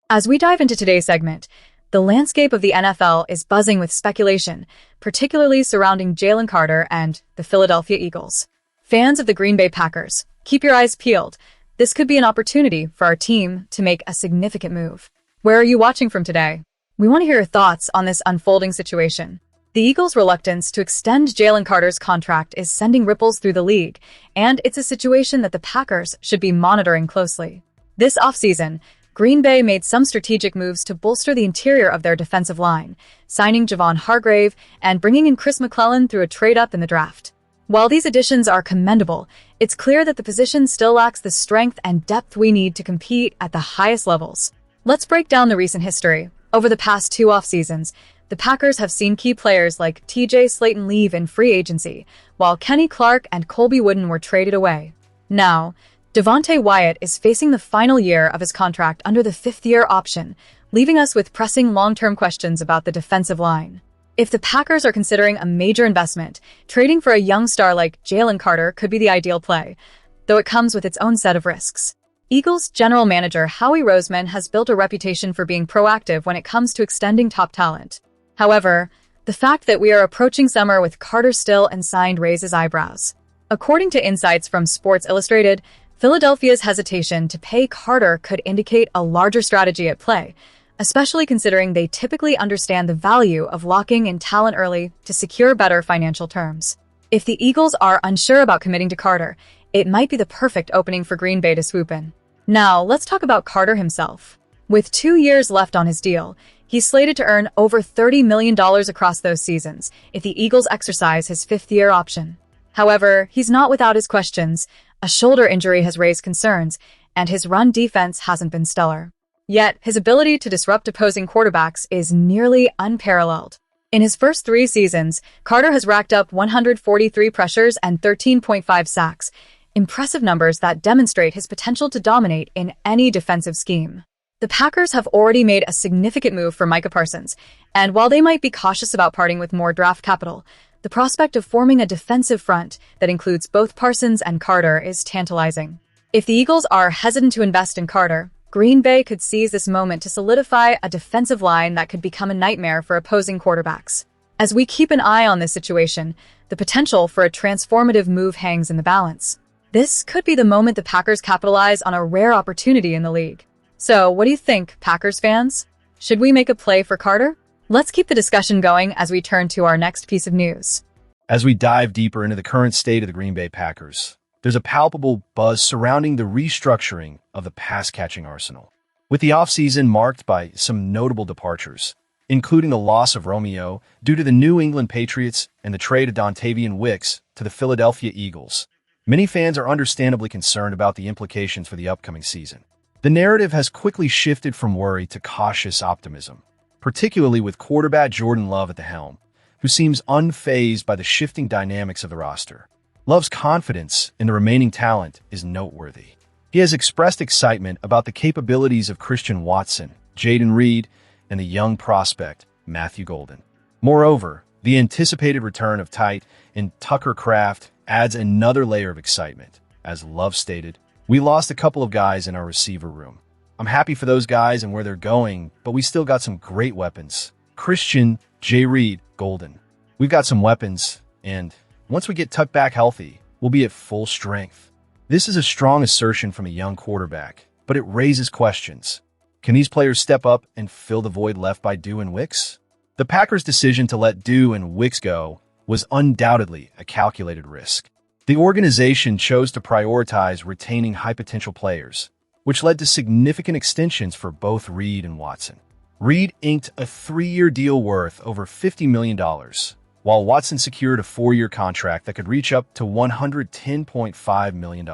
As we dive into today's segment, the landscape of the NFL is buzzing with speculation, particularly surrounding Jalen Carter and the Philadelphia Eagles. Fans of the Green Bay Packers, keep your eyes peeled. This could be an opportunity for our team to make a significant move. Where are you watching from today? We want to hear your thoughts on this unfolding situation. The Eagles' reluctance to extend Jalen Carter's contract is sending ripples through the league, and it's a situation that the Packers should be monitoring closely. This offseason, Green Bay made some strategic moves to bolster the interior of their defensive line, signing Javon Hargrave and bringing in Chris McClellan through a trade-up in the draft. While these additions are commendable, it's clear that the position still lacks the strength and depth we need to compete at the highest levels. Let's break down the recent history. Over the past two off-seasons, the Packers have seen key players like TJ Slayton leave in free agency, while Kenny Clark and Colby Wooden were traded away. Now, Devonte Wyatt is facing the final year of his contract under the fifth-year option, leaving us with pressing long-term questions about the defensive line. If the Packers are considering a major investment, trading for a young star like Jaylen Carter could be the ideal play, though it comes with its own set of risks. Eagles general manager Howie Roseman has built a reputation for being proactive when it comes to extending top talent. However, the fact that we are approaching summer with Carter still unsigned raises eyebrows. According to insights from Sports Illustrated, Philadelphia's hesitation to pay Carter could indicate a larger strategy at play, especially considering they typically understand the value of locking in talent early to secure better financial terms. If the Eagles are unsure about committing to Carter, it might be the perfect opening for Green Bay to swoop in. Now, let's talk about Carter himself. With 2 years left on his deal, he's slated to earn over $30 million across those seasons if the Eagles exercise his fifth-year option. However, he's not without his questions. A shoulder injury has raised concerns, and his run defense hasn't been stellar. Yet, his ability to disrupt opposing quarterbacks is nearly unparalleled. In his first 3 seasons, Carter has racked up 143 pressures and 13.5 sacks, impressive numbers that demonstrate his potential to dominate in any defensive scheme. The Packers have already made a significant move for Micah Parsons, and while they might be cautious about parting with more draft capital, the prospect of forming a defensive front that includes both Parsons and Carter is tantalizing. If the Eagles are hesitant to invest in Carter, Green Bay could seize this moment to solidify a defensive line that could become a nightmare for opposing quarterbacks. As we keep an eye on this situation, the potential for a transformative move hangs in the balance. This could be the moment the Packers capitalize on a rare opportunity in the league. So, what do you think, Packers fans? Should we make a play for Carter? Let's keep the discussion going as we turn to our next piece of news. As we dive deeper into the current state of the Green Bay Packers, there's a palpable buzz surrounding the restructuring of the pass-catching arsenal. With the offseason marked by some notable departures, including the loss of Romeo due to the New England Patriots and the trade of Dontayvion Wicks to the Philadelphia Eagles, many fans are understandably concerned about the implications for the upcoming season. The narrative has quickly shifted from worry to cautious optimism, particularly with quarterback Jordan Love at the helm, who seems unfazed by the shifting dynamics of the roster. Love's confidence in the remaining talent is noteworthy. He has expressed excitement about the capabilities of Christian Watson, Jayden Reed, and the young prospect, Matthew Golden. Moreover, the anticipated return of tight end Tucker Kraft adds another layer of excitement. As Love stated, "We lost a couple of guys in our receiver room. I'm happy for those guys and where they're going, but we still got some great weapons. Christian, Jay Reed, Golden. We've got some weapons, and once we get Tuck back healthy, we'll be at full strength." This is a strong assertion from a young quarterback, but it raises questions. Can these players step up and fill the void left by Dew and Wicks? The Packers' decision to let Dew and Wicks go was undoubtedly a calculated risk. The organization chose to prioritize retaining high-potential players, which led to significant extensions for both Reed and Watson. Reed inked a 3-year deal worth over $50 million, while Watson secured a 4-year contract that could reach up to $110.5 million.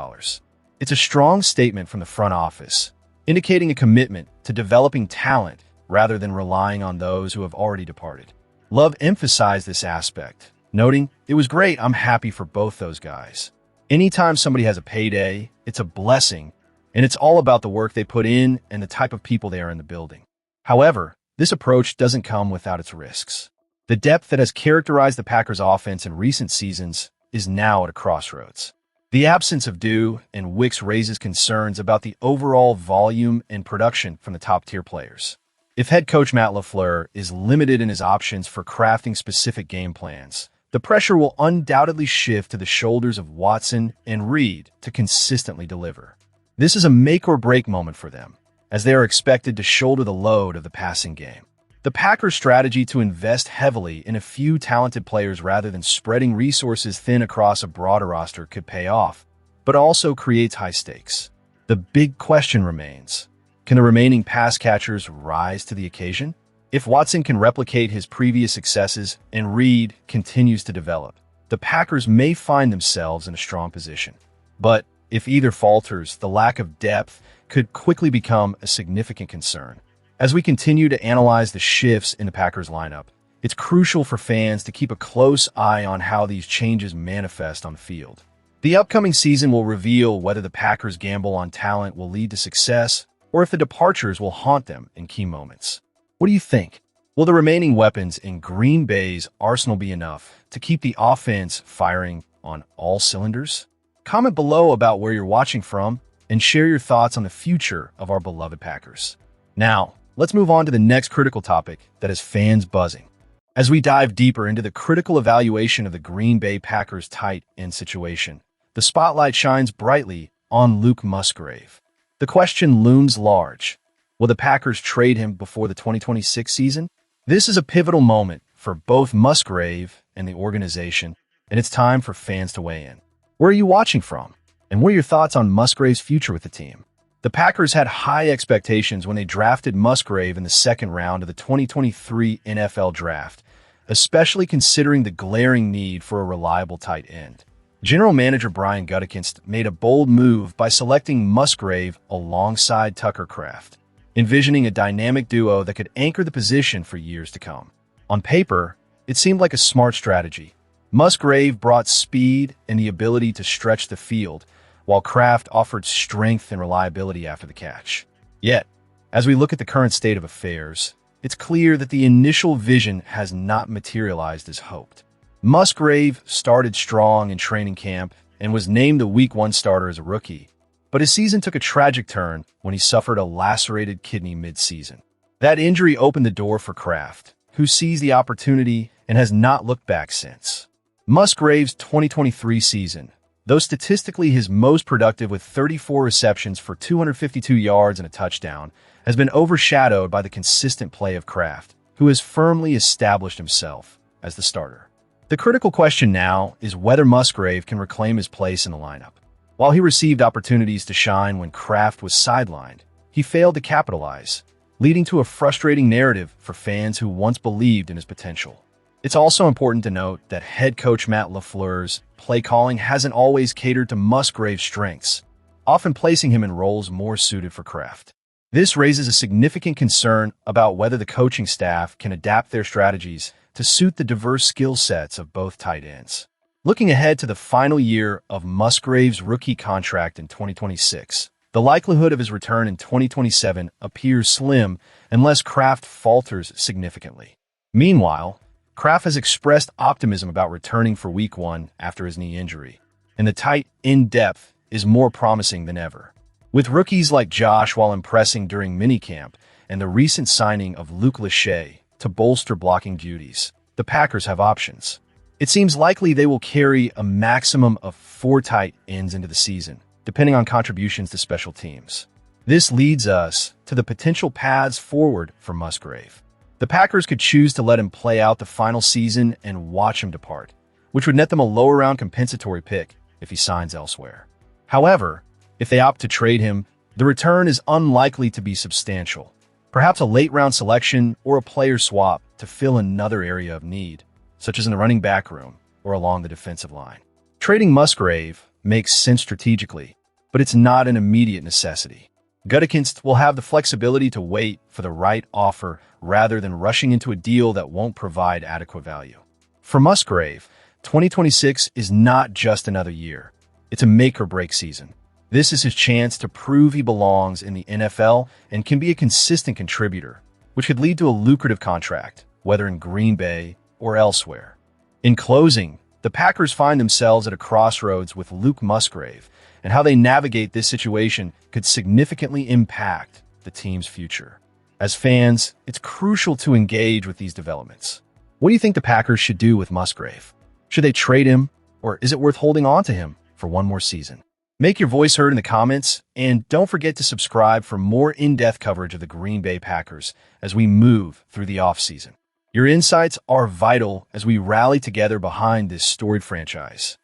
It's a strong statement from the front office, indicating a commitment to developing talent rather than relying on those who have already departed. Love emphasized this aspect, noting, "It was great, I'm happy for both those guys. Anytime somebody has a payday, it's a blessing, and it's all about the work they put in and the type of people they are in the building." However, this approach doesn't come without its risks. The depth that has characterized the Packers' offense in recent seasons is now at a crossroads. The absence of Dew and Wicks raises concerns about the overall volume and production from the top-tier players. If head coach Matt LaFleur is limited in his options for crafting specific game plans, the pressure will undoubtedly shift to the shoulders of Watson and Reed to consistently deliver. This is a make-or-break moment for them, as they are expected to shoulder the load of the passing game. The Packers' strategy to invest heavily in a few talented players rather than spreading resources thin across a broader roster could pay off, but also creates high stakes. The big question remains, can the remaining pass catchers rise to the occasion? If Watson can replicate his previous successes and Reed continues to develop, the Packers may find themselves in a strong position. But if either falters, the lack of depth could quickly become a significant concern. As we continue to analyze the shifts in the Packers lineup, it's crucial for fans to keep a close eye on how these changes manifest on the field. The upcoming season will reveal whether the Packers' gamble on talent will lead to success or if the departures will haunt them in key moments. What do you think? Will the remaining weapons in Green Bay's arsenal be enough to keep the offense firing on all cylinders? Comment below about where you're watching from and share your thoughts on the future of our beloved Packers. Now, let's move on to the next critical topic that has fans buzzing. As we dive deeper into the critical evaluation of the Green Bay Packers' tight end situation, the spotlight shines brightly on Luke Musgrave. The question looms large. Will the Packers trade him before the 2026 season? This is a pivotal moment for both Musgrave and the organization, and it's time for fans to weigh in. Where are you watching from? And what are your thoughts on Musgrave's future with the team? The Packers had high expectations when they drafted Musgrave in the second round of the 2023 NFL Draft, especially considering the glaring need for a reliable tight end. General Manager Brian Gutekunst made a bold move by selecting Musgrave alongside Tucker Kraft, envisioning a dynamic duo that could anchor the position for years to come. On paper, it seemed like a smart strategy. Musgrave brought speed and the ability to stretch the field, while Kraft offered strength and reliability after the catch. Yet, as we look at the current state of affairs, it's clear that the initial vision has not materialized as hoped. Musgrave started strong in training camp and was named the Week 1 starter as a rookie, but his season took a tragic turn when he suffered a lacerated kidney mid-season. That injury opened the door for Kraft, who seized the opportunity and has not looked back since. Musgrave's 2023 season, though statistically his most productive with 34 receptions for 252 yards and a touchdown, has been overshadowed by the consistent play of Kraft, who has firmly established himself as the starter. The critical question now is whether Musgrave can reclaim his place in the lineup. While he received opportunities to shine when Kraft was sidelined, he failed to capitalize, leading to a frustrating narrative for fans who once believed in his potential. It's also important to note that head coach Matt LaFleur's play calling hasn't always catered to Musgrave's strengths, often placing him in roles more suited for Kraft. This raises a significant concern about whether the coaching staff can adapt their strategies to suit the diverse skill sets of both tight ends. Looking ahead to the final year of Musgrave's rookie contract in 2026, the likelihood of his return in 2027 appears slim unless Kraft falters significantly. Meanwhile, Kraft has expressed optimism about returning for Week 1 after his knee injury, and the tight end depth is more promising than ever. With rookies like Josh while impressing during minicamp and the recent signing of Luke Musgrave to bolster blocking duties, the Packers have options. It seems likely they will carry a maximum of 4 tight ends into the season, depending on contributions to special teams. This leads us to the potential paths forward for Musgrave. The Packers could choose to let him play out the final season and watch him depart, which would net them a lower-round compensatory pick if he signs elsewhere. However, if they opt to trade him, the return is unlikely to be substantial. Perhaps a late-round selection or a player swap to fill another area of need, such as in the running back room or along the defensive line. Trading Musgrave makes sense strategically, but it's not an immediate necessity. Gutekunst will have the flexibility to wait for the right offer rather than rushing into a deal that won't provide adequate value. For Musgrave, 2026 is not just another year. It's a make-or-break season. This is his chance to prove he belongs in the NFL and can be a consistent contributor, which could lead to a lucrative contract, whether in Green Bay or elsewhere. In closing, The Packers find themselves at a crossroads with Luke Musgrave, and how they navigate this situation could significantly impact the team's future. As fans, it's crucial to engage with these developments. What do you think the Packers should do with Musgrave? Should they trade him, or is it worth holding on to him for one more season? Make your voice heard in the comments, and don't forget to subscribe for more in-depth coverage of the Green Bay Packers as we move through the offseason. Your insights are vital as we rally together behind this storied franchise.